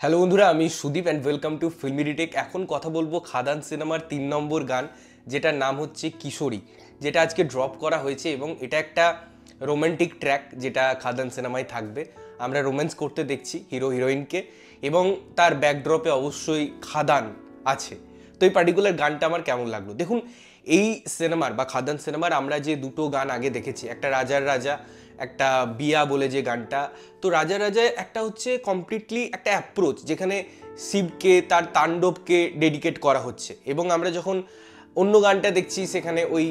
Hello বন্ধুরা, আমি Sudip and welcome to filmy retake. এখন কথা বলবো খাদান সিনেমার 3 নম্বর গান, যেটার নাম হচ্ছে কিশোরী, যেটা আজকে ড্রপ করা হয়েছে। এবং এটা একটা রোমান্টিক ট্র্যাক যেটা খাদান সিনেমায় থাকবে। আমরা রোম্যান্স করতে দেখছি হিরো হিরোইনকে, এবং তার ব্যাকড্রপে অবশ্যই খাদান আছে। তো এই পার্টিকুলার গানটা আমার কেমন লাগলো দেখুন। এই সিনেমার বা খাদান সিনেমার আমরা যে দুটো গান আগে দেখেছি, একটা রাজার রাজা, একটা বিয়া বলে যে গানটা। তো রাজা রাজায় একটা হচ্ছে কমপ্লিটলি একটা অ্যাপ্রোচ, যেখানে শিবকে তার তাণ্ডবকে ডেডিকেট করা হচ্ছে। এবং আমরা যখন অন্য গানটা দেখছি, সেখানে ওই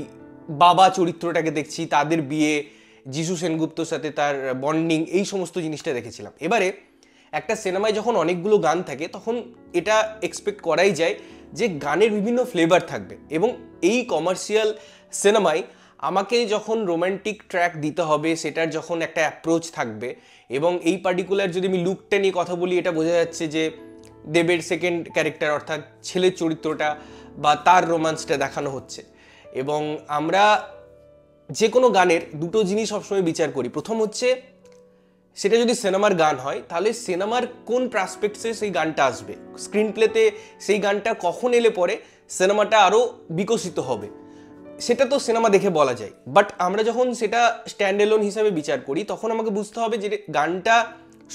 বাবা চরিত্রটাকে দেখছি, তাদের বিয়ে, যিশু সেনগুপ্তর সাথে তার বন্ডিং, এই সমস্ত জিনিসটা দেখেছিলাম। এবারে একটা সিনেমায় যখন অনেকগুলো গান থাকে, তখন এটা এক্সপেক্ট করাই যায় যে গানের বিভিন্ন ফ্লেভার থাকবে। এবং এই কমার্শিয়াল সিনেমায় আমাকে যখন রোমান্টিক ট্র্যাক দিতে হবে, সেটার যখন একটা অ্যাপ্রোচ থাকবে, এবং এই পার্টিকুলার যদি আমি লুকটা নিয়ে কথা বলি, এটা বোঝা যাচ্ছে যে দেবের সেকেন্ড ক্যারেক্টার অর্থাৎ ছেলের চরিত্রটা বা তার রোমান্সটা দেখানো হচ্ছে। এবং আমরা যে কোনো গানের দুটো জিনিস সবসময় বিচার করি। প্রথম হচ্ছে, সেটা যদি সিনেমার গান হয়, তাহলে সিনেমার কোন প্রসপেক্টসে সেই গানটা আসবে, স্ক্রিন প্লেতে সেই গানটা কখন এলে পরে সিনেমাটা আরও বিকশিত হবে, সেটা তো সিনেমা দেখে বলা যায়। বাট আমরা যখন সেটা স্ট্যান্ড এলোন হিসাবে বিচার করি, তখন আমাকে বুঝতে হবে যে গানটা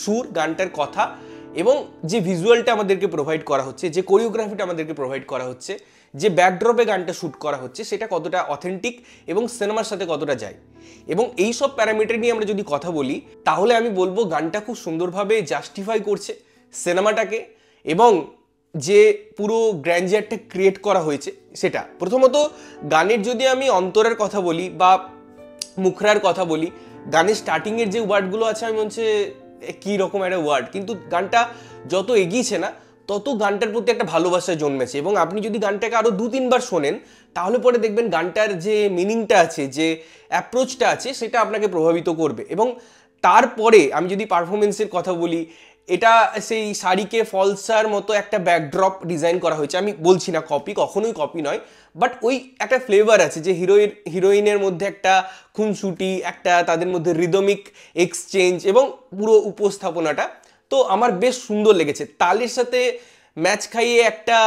সুর, গানটার কথা, এবং যে ভিজুয়ালটা আমাদেরকে প্রোভাইড করা হচ্ছে, যে কোরিওগ্রাফিটা আমাদেরকে প্রোভাইড করা হচ্ছে, যে ব্যাকড্রপে গানটা শ্যুট করা হচ্ছে, সেটা কতটা অথেন্টিক এবং সিনেমার সাথে কতটা যায়। এবং এই সব প্যারামিটার নিয়ে আমরা যদি কথা বলি, তাহলে আমি বলবো গানটা খুব সুন্দরভাবে জাস্টিফাই করছে সিনেমাটাকে, এবং যে পুরো গ্র্যান্ডিয়ারটা ক্রিয়েট করা হয়েছে সেটা। প্রথমত গানের যদি আমি অন্তরের কথা বলি বা মুখরার কথা বলি, গানের স্টার্টিংয়ের যে ওয়ার্ডগুলো আছে, আমি মনে হচ্ছে কী রকম একটা ওয়ার্ড, কিন্তু গানটা যত এগিয়েছে না, তত গানটার প্রতি একটা ভালোবাসা জন্মেছে। এবং আপনি যদি গানটাকে আরও 2-3 বার শোনেন, তাহলে পরে দেখবেন গানটার যে মিনিংটা আছে, যে অ্যাপ্রোচটা আছে, সেটা আপনাকে প্রভাবিত করবে। এবং তারপরে আমি যদি পারফরমেন্সের কথা বলি, এটা সেই শাড়িকে ফলসার মতো একটা ব্যাকড্রপ ডিজাইন করা হয়েছে। আমি বলছি না কপি, কখনোই কপি নয়, বাট ওই একটা ফ্লেভার আছে যে হিরোইনের মধ্যে একটা খুনসুটি, একটা তাদের মধ্যে রিদমিক এক্সচেঞ্জ, এবং পুরো উপস্থাপনাটা তো আমার বেশ সুন্দর লেগেছে। তালের সাথে ম্যাচ খাইয়ে একটা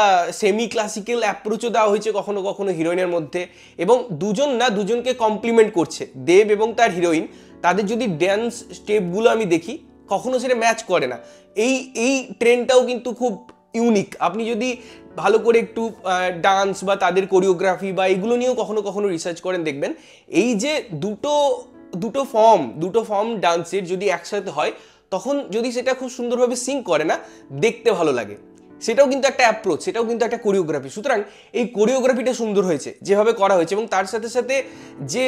সেমি ক্লাসিক্যাল অ্যাপ্রোচও দেওয়া হয়েছে কখনো কখনো হিরোইনের মধ্যে। এবং দুজনকে কমপ্লিমেন্ট করছে, দেব এবং তার হিরোইন। তাদের যদি ড্যান্স স্টেপগুলো আমি দেখি, কখনো সেটা ম্যাচ করে না। এই এই ট্রেন্ডটাও কিন্তু খুব ইউনিক। আপনি যদি ভালো করে একটু ডান্স বা তাদের কোরিওগ্রাফি বা এগুলো নিয়েও কখনো কখনো রিসার্চ করেন, দেখবেন এই যে দুটো ফর্ম ডান্সের যদি একসাথে হয়, তখন যদি সেটা খুব সুন্দরভাবে সিঙ্ক করে না, দেখতে ভালো লাগে। সেটাও কিন্তু একটা অ্যাপ্রোচ, সেটাও কিন্তু একটা কোরিওগ্রাফি। সুতরাং এই কোরিওগ্রাফিটা সুন্দর হয়েছে যেভাবে করা হয়েছে, এবং তার সাথে সাথে যে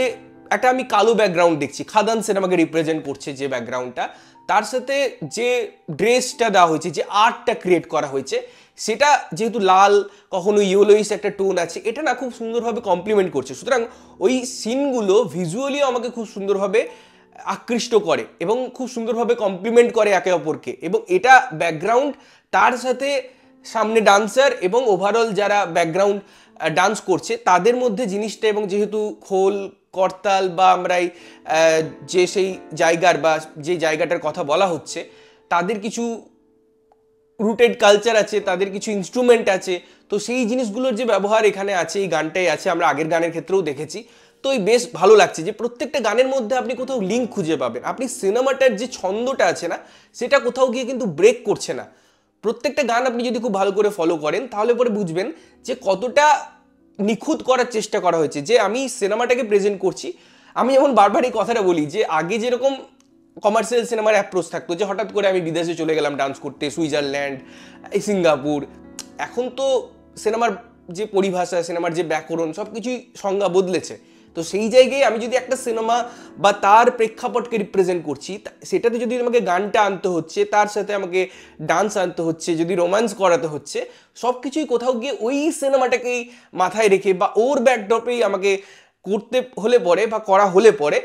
একটা আমি কালো ব্যাকগ্রাউন্ড দেখছি, খাদান সিনেমাকে রিপ্রেজেন্ট করছে যে ব্যাকগ্রাউন্ডটা, তার সাথে যে ড্রেসটা দেওয়া হয়েছে, যে আর্টটা ক্রিয়েট করা হয়েছে, সেটা যেহেতু লাল, কখনো ইয়েলোইস একটা টোন আছে, এটা না খুব সুন্দরভাবে কমপ্লিমেন্ট করছে। সুতরাং ওই সিনগুলো ভিজুয়ালিও আমাকে খুব সুন্দরভাবে আকৃষ্ট করে এবং খুব সুন্দরভাবে কমপ্লিমেন্ট করে একে অপরকে। এবং এটা ব্যাকগ্রাউন্ড, তার সাথে সামনে ডান্সার এবং ওভারঅল যারা ব্যাকগ্রাউন্ড ডান্স করছে, তাদের মধ্যে জিনিসটা, এবং যেহেতু খোল, করতাল বা আমরা যে সেই জায়গার বা যে জায়গাটার কথা বলা হচ্ছে, তাদের কিছু রুটেড কালচার আছে, তাদের কিছু ইনস্ট্রুমেন্ট আছে, তো সেই জিনিসগুলোর যে ব্যবহার এখানে আছে, এই গানটাই আছে, আমরা আগের গানের ক্ষেত্রেও দেখেছি। তো এই বেশ ভালো লাগছে যে প্রত্যেকটা গানের মধ্যে আপনি কোথাও লিঙ্ক খুঁজে পাবেন। আপনি সিনেমাটার যে ছন্দটা আছে না, সেটা কোথাও গিয়ে কিন্তু ব্রেক করছে না। প্রত্যেকটা গান আপনি যদি খুব ভালো করে ফলো করেন, তাহলে পরে বুঝবেন যে কতটা নিখুঁত করার চেষ্টা করা হয়েছে, যে আমি সিনেমাটাকে প্রেজেন্ট করছি। আমি যেমন বারবার এই কথাটা বলি যে আগে যেরকম কমার্শিয়াল সিনেমার অ্যাপ্রোচ থাকতো, যে হঠাৎ করে আমি বিদেশে চলে গেলাম ডান্স করতে, সুইজারল্যান্ড, সিঙ্গাপুর, এখন তো সিনেমার যে পরিভাষা, সিনেমার যে ব্যাকরণ, সব কিছুই সংজ্ঞা বদলেছে। তো সেই জায়গায় আমি যদি একটা সিনেমা বা তার প্রেক্ষাপটকে রিপ্রেজেন্ট করছি, সেটাতে যদি আমাকে গানটা আনতে হচ্ছে, তার সাথে আমাকে ডান্স আনতে হচ্ছে, যদি রোম্যান্স করাতে হচ্ছে, সব কিছুই কোথাও গিয়ে ওই সিনেমাটাকেই মাথায় রেখে বা ওর ব্যাকড্রপেই আমাকে করতে হলে পরে বা করা হলে পরে,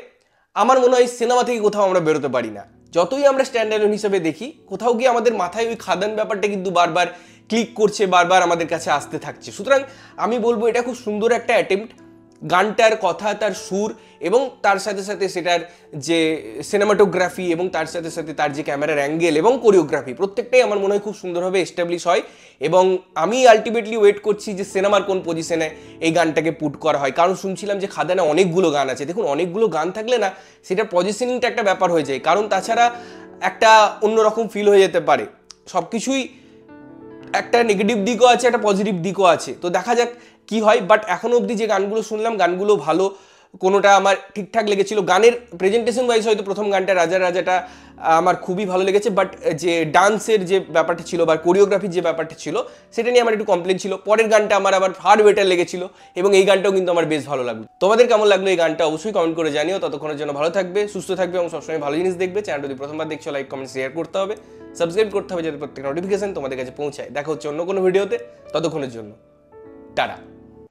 আমার মনে হয় সিনেমা থেকে কোথাও আমরা বেরোতে পারি না। যতই আমরা স্ট্যান্ডার্ড হিসেবে দেখি, কোথাও গিয়ে আমাদের মাথায় ওই খাদান ব্যাপারটা কিন্তু বারবার ক্লিক করছে, বারবার আমাদের কাছে আসতে থাকছে। সুতরাং আমি বলবো এটা খুব সুন্দর একটা অ্যাটেম্প্ট গানটার কথা, তার সুর এবং তার সাথে সাথে সেটার যে সিনেমাটোগ্রাফি এবং তার সাথে সাথে তার যে ক্যামেরার অ্যাঙ্গেল এবং কোরিওগ্রাফি প্রত্যেকটাই আমার মনে হয় খুব সুন্দরভাবে এস্টাবলিশ হয়। এবং আমি আলটিমেটলি ওয়েট করছি যে সিনেমার কোন পজিশনে এই গানটাকে পুট করা হয়, কারণ শুনছিলাম যে খাদানে অনেকগুলো গান আছে। দেখুন, অনেকগুলো গান থাকলে না সেটার পজিশনিংটা একটা ব্যাপার হয়ে যায়, কারণ তাছাড়া একটা অন্যরকম ফিল হয়ে যেতে পারে। সব কিছুই একটা নেগেটিভ দিকও আছে, একটা পজিটিভ দিকও আছে, তো দেখা যাক কি হয়। বাট এখনো অবধি যে গানগুলো শুনলাম গানগুলো ভালো, কোনোটা আমার ঠিকঠাক লেগেছিল। গানের প্রেজেন্টেশন ওয়াইজ হয়তো প্রথম গানটা রাজাটা আমার খুবই ভালো লেগেছে, বাট যে ডান্সের যে ব্যাপারটা ছিল বা কোরিওগ্রাফির যে ব্যাপারটা ছিল সেটা নিয়ে আমার একটু কমপ্লেন ছিল। পরের গানটা আমার আবার ফার বেটার লেগেছিল এবং এই গানটাও কিন্তু আমার বেশ ভালো লাগলো। তোমাদের কেমন লাগলো এই গানটা অবশ্যই কমেন্ট করে জানিও। ততক্ষণের জন্য ভালো থাকবে, সুস্থ থাকবে এবং সবসময় ভালো জিনিস দেখবে। চ্যানেলটা যদি প্রথমবার দেখছো লাইক কমেন্ট শেয়ার করতে হবে, সাবস্ক্রাইব করতে হবে যাতে প্রত্যেক নোটিফিকেশন তোমাদের কাছে পৌঁছায়। দেখা হচ্ছে অন্য কোনো ভিডিওতে, ততক্ষণের জন্য টাটা।